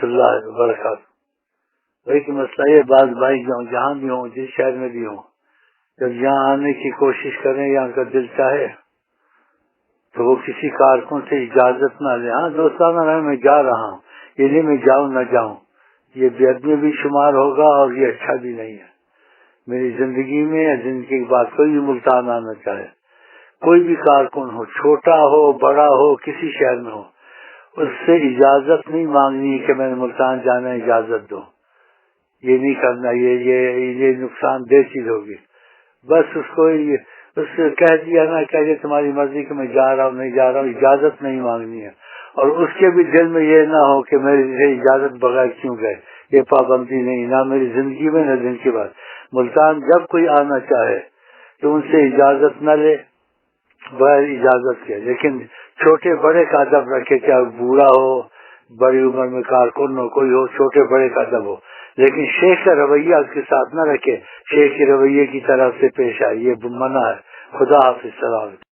اللہ وبرکاتہ۔ لیکن مسئلہ یہ بعض بھائی جہاں بھی ہوں، جس شہر میں بھی ہوں، جب یہاں آنے کی کوشش کریں، یہاں کا دل چاہے تو وہ کسی کارکن سے اجازت نہ لے۔ ہاں دوستانہ رہے میں جا رہا ہوں، یہ نہیں میں جاؤں نہ جاؤں، یہ بے ادبی بھی شمار ہوگا اور یہ اچھا بھی نہیں ہے۔ میری زندگی میں یا زندگی کے بعد کوئی بھی ملتان آنا چاہے، کوئی بھی کارکن ہو، چھوٹا ہو بڑا ہو، کسی شہر میں ہو، اس سے اجازت نہیں مانگنی کہ میں نے ملتان جانا ہے، اجازت دو، یہ نہیں کرنا، یہ نقصان دہ چیز ہوگی۔ بس اس سے کہہ دیا نا، کہہ تمہاری مرضی کہ میں جا رہا ہوں نہیں جا رہا ہوں، اجازت نہیں مانگنی ہے۔ اور اس کے بھی دل میں یہ نہ ہو کہ میرے اجازت بغیر کیوں گئے، یہ پابندی نہیں، نہ میری زندگی میں نہ دن کے بعد۔ ملتان جب کوئی آنا چاہے تو ان سے اجازت نہ لے، بغیر اجازت کے، لیکن چھوٹے بڑے کا ادب رکھے، چاہے بوڑھا ہو، بڑی عمر میں کارکن ہو، کوئی ہو، چھوٹے بڑے کا ادب ہو، لیکن شیخ کا رویہ اس کے ساتھ نہ رکھے، شیخ کے رویے کی طرف سے پیش آئے، یہ منع ہے۔ خدا حافظ، السلام علیکم۔